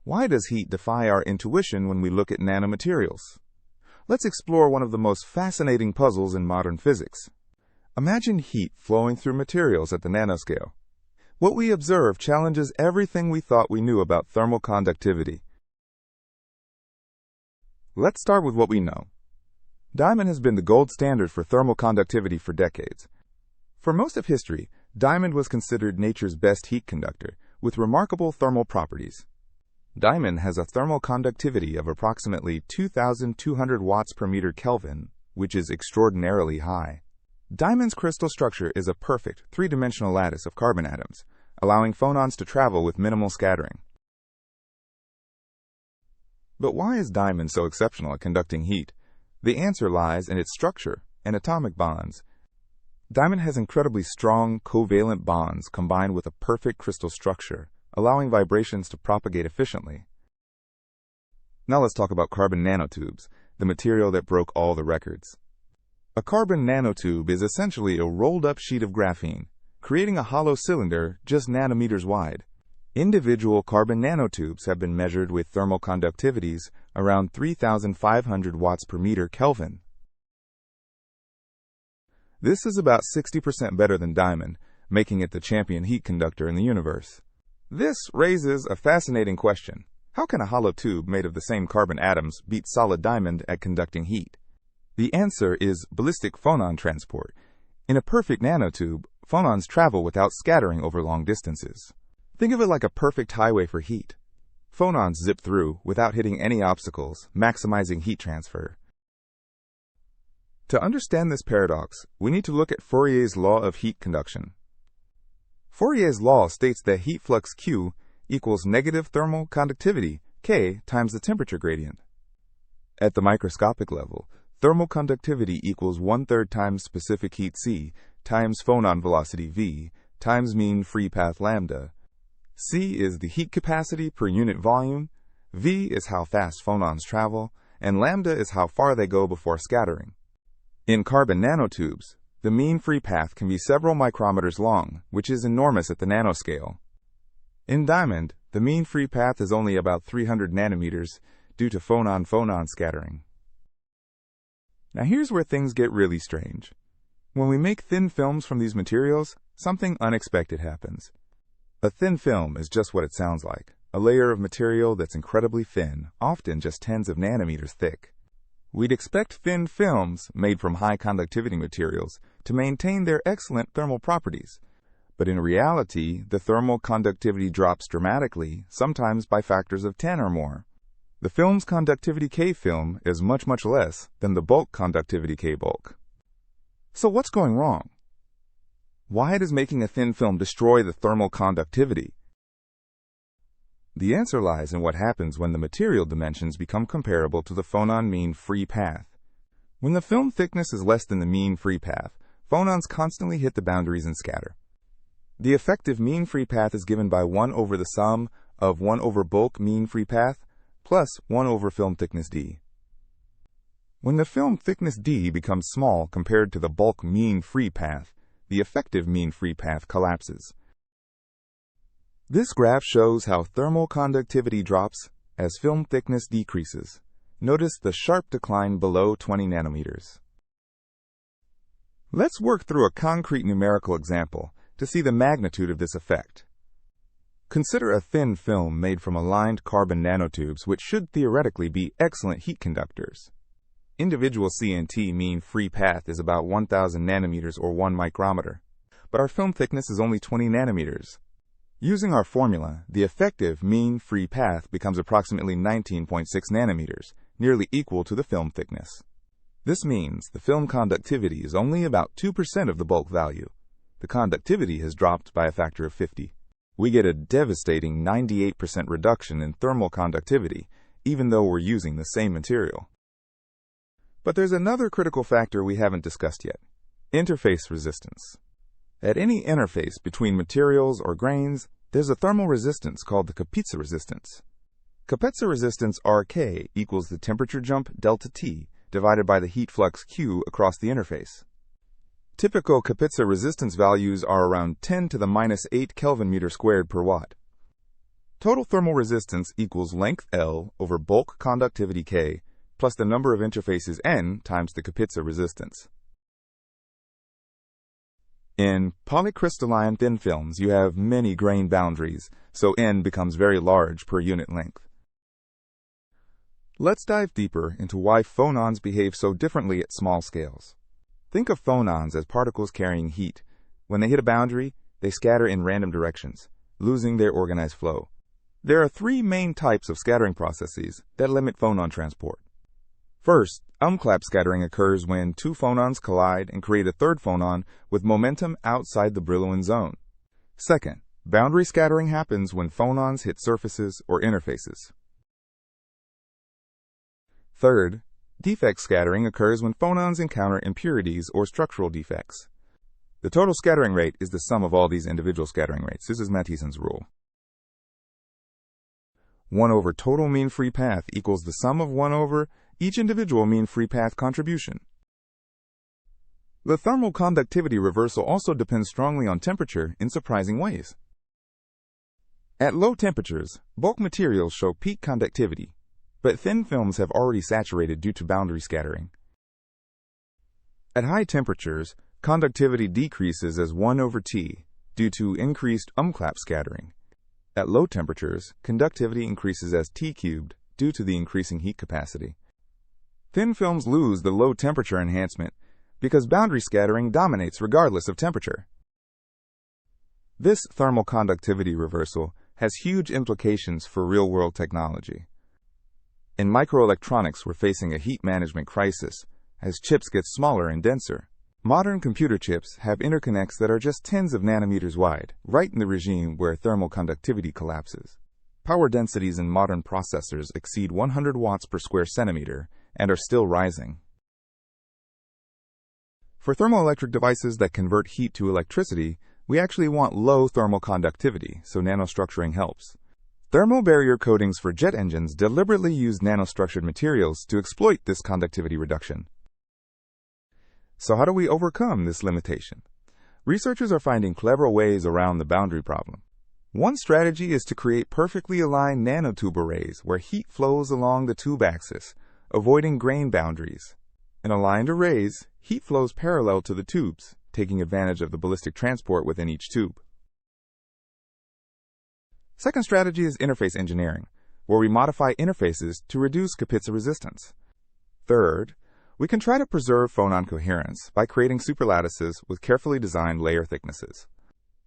Why does heat defy our intuition when we look at nanomaterials? Let's explore one of the most fascinating puzzles in modern physics. Imagine heat flowing through materials at the nanoscale. What we observe challenges everything we thought we knew about thermal conductivity. Let's start with what we know. Diamond has been the gold standard for thermal conductivity for decades. For most of history, diamond was considered nature's best heat conductor, with remarkable thermal properties. Diamond has a thermal conductivity of approximately 2,200 watts per meter Kelvin, which is extraordinarily high. Diamond's crystal structure is a perfect three-dimensional lattice of carbon atoms, allowing phonons to travel with minimal scattering. But why is diamond so exceptional at conducting heat? The answer lies in its structure and atomic bonds. Diamond has incredibly strong covalent bonds combined with a perfect crystal structure, allowing vibrations to propagate efficiently. Now let's talk about carbon nanotubes, the material that broke all the records. A carbon nanotube is essentially a rolled-up sheet of graphene, creating a hollow cylinder just nanometers wide. Individual carbon nanotubes have been measured with thermal conductivities around 3,500 watts per meter Kelvin. This is about 60% better than diamond, making it the champion heat conductor in the universe. This raises a fascinating question. How can a hollow tube made of the same carbon atoms beat solid diamond at conducting heat? The answer is ballistic phonon transport. In a perfect nanotube, phonons travel without scattering over long distances. Think of it like a perfect highway for heat. Phonons zip through without hitting any obstacles, maximizing heat transfer. To understand this paradox, we need to look at Fourier's law of heat conduction. Fourier's law states that heat flux Q equals negative thermal conductivity, K, times the temperature gradient. At the microscopic level, thermal conductivity equals 1/3 times specific heat C times phonon velocity V times mean free path lambda. C is the heat capacity per unit volume, V is how fast phonons travel, and lambda is how far they go before scattering. In carbon nanotubes, the mean free path can be several micrometers long, which is enormous at the nanoscale. In diamond, the mean free path is only about 300 nanometers due to phonon-phonon scattering. Now here's where things get really strange. When we make thin films from these materials, something unexpected happens. A thin film is just what it sounds like, a layer of material that's incredibly thin, often just tens of nanometers thick. We'd expect thin films, made from high conductivity materials, to maintain their excellent thermal properties. But in reality, the thermal conductivity drops dramatically, sometimes by factors of 10 or more. The film's conductivity K film is much less than the bulk conductivity K bulk. So what's going wrong? Why does making a thin film destroy the thermal conductivity? The answer lies in what happens when the material dimensions become comparable to the phonon mean free path. When the film thickness is less than the mean free path, phonons constantly hit the boundaries and scatter. The effective mean free path is given by 1 over the sum of 1 over bulk mean free path plus 1 over film thickness d. When the film thickness d becomes small compared to the bulk mean free path, the effective mean free path collapses. This graph shows how thermal conductivity drops as film thickness decreases. Notice the sharp decline below 20 nanometers. Let's work through a concrete numerical example to see the magnitude of this effect. Consider a thin film made from aligned carbon nanotubes, which should theoretically be excellent heat conductors. Individual CNT mean free path is about 1,000 nanometers or 1 micrometer, but our film thickness is only 20 nanometers. Using our formula, the effective mean free path becomes approximately 19.6 nanometers, nearly equal to the film thickness. This means the film conductivity is only about 2% of the bulk value. The conductivity has dropped by a factor of 50. We get a devastating 98% reduction in thermal conductivity, even though we're using the same material. But there's another critical factor we haven't discussed yet: interface resistance. At any interface between materials or grains, there's a thermal resistance called the Kapitza resistance. Kapitza resistance Rk equals the temperature jump delta T divided by the heat flux Q across the interface. Typical Kapitza resistance values are around 10 to the -8 Kelvin meter squared per watt. Total thermal resistance equals length L over bulk conductivity K plus the number of interfaces N times the Kapitza resistance. In polycrystalline thin films, you have many grain boundaries, so N becomes very large per unit length. Let's dive deeper into why phonons behave so differently at small scales. Think of phonons as particles carrying heat. When they hit a boundary, they scatter in random directions, losing their organized flow. There are three main types of scattering processes that limit phonon transport. First, Umklapp scattering occurs when two phonons collide and create a third phonon with momentum outside the Brillouin zone. Second, boundary scattering happens when phonons hit surfaces or interfaces. Third, defect scattering occurs when phonons encounter impurities or structural defects. The total scattering rate is the sum of all these individual scattering rates. This is Matheson's rule. 1 over total mean free path equals the sum of 1 over each individual mean free path contribution. The thermal conductivity reversal also depends strongly on temperature in surprising ways. At low temperatures, bulk materials show peak conductivity, but thin films have already saturated due to boundary scattering. At high temperatures, conductivity decreases as 1 over T due to increased Umklapp scattering. At low temperatures, conductivity increases as T cubed due to the increasing heat capacity. Thin films lose the low temperature enhancement because boundary scattering dominates regardless of temperature. This thermal conductivity reversal has huge implications for real-world technology. In microelectronics, we're facing a heat management crisis as chips get smaller and denser. Modern computer chips have interconnects that are just tens of nanometers wide, right in the regime where thermal conductivity collapses. Power densities in modern processors exceed 100 watts per square centimeter and are still rising. For thermoelectric devices that convert heat to electricity, we actually want low thermal conductivity, so nanostructuring helps. Thermal barrier coatings for jet engines deliberately use nanostructured materials to exploit this conductivity reduction. So how do we overcome this limitation? Researchers are finding clever ways around the boundary problem. One strategy is to create perfectly aligned nanotube arrays where heat flows along the tube axis, avoiding grain boundaries. In aligned arrays, heat flows parallel to the tubes, taking advantage of the ballistic transport within each tube. Second strategy is interface engineering, where we modify interfaces to reduce Kapitza resistance. Third, we can try to preserve phonon coherence by creating superlattices with carefully designed layer thicknesses.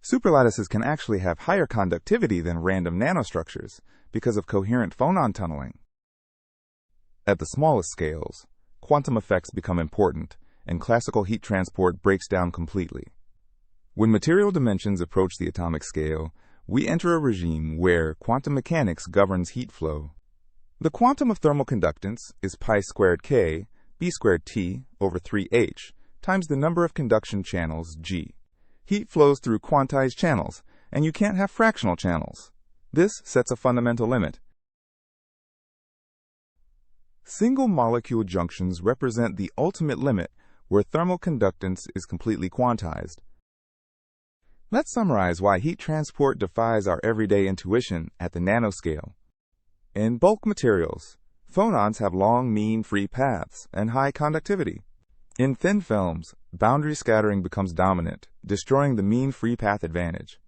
Superlattices can actually have higher conductivity than random nanostructures because of coherent phonon tunneling. At the smallest scales, quantum effects become important, and classical heat transport breaks down completely. When material dimensions approach the atomic scale, we enter a regime where quantum mechanics governs heat flow. The quantum of thermal conductance is pi squared k, b squared t over 3h, times the number of conduction channels, g. Heat flows through quantized channels, and you can't have fractional channels. This sets a fundamental limit. Single molecule junctions represent the ultimate limit where thermal conductance is completely quantized. Let's summarize why heat transport defies our everyday intuition at the nanoscale. In bulk materials, phonons have long mean free paths and high conductivity. In thin films, boundary scattering becomes dominant, destroying the mean free path advantage.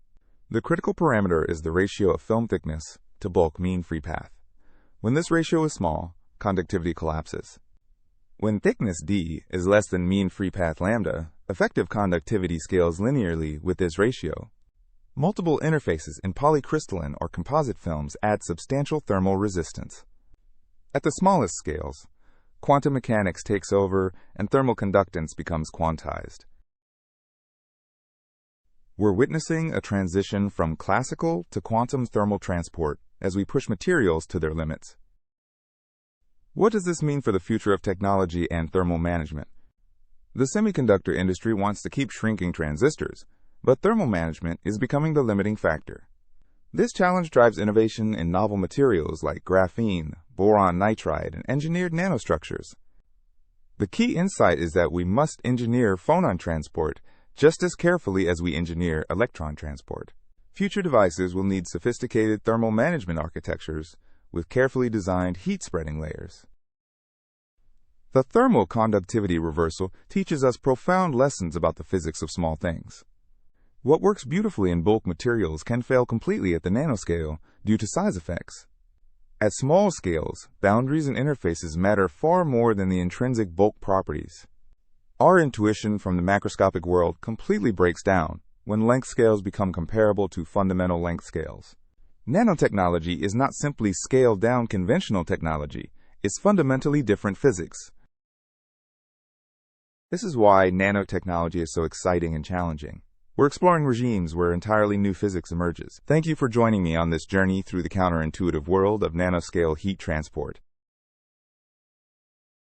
The critical parameter is the ratio of film thickness to bulk mean free path. When this ratio is small, conductivity collapses. When thickness d is less than mean free path lambda, effective conductivity scales linearly with this ratio. Multiple interfaces in polycrystalline or composite films add substantial thermal resistance. At the smallest scales, quantum mechanics takes over and thermal conductance becomes quantized. We're witnessing a transition from classical to quantum thermal transport as we push materials to their limits. What does this mean for the future of technology and thermal management? The semiconductor industry wants to keep shrinking transistors, but thermal management is becoming the limiting factor. This challenge drives innovation in novel materials like graphene, boron nitride, and engineered nanostructures. The key insight is that we must engineer phonon transport just as carefully as we engineer electron transport. Future devices will need sophisticated thermal management architectures with carefully designed heat-spreading layers. The thermal conductivity reversal teaches us profound lessons about the physics of small things. What works beautifully in bulk materials can fail completely at the nanoscale due to size effects. At small scales, boundaries and interfaces matter far more than the intrinsic bulk properties. Our intuition from the macroscopic world completely breaks down when length scales become comparable to fundamental length scales. Nanotechnology is not simply scaled-down conventional technology, it's fundamentally different physics. This is why nanotechnology is so exciting and challenging. We're exploring regimes where entirely new physics emerges. Thank you for joining me on this journey through the counterintuitive world of nanoscale heat transport.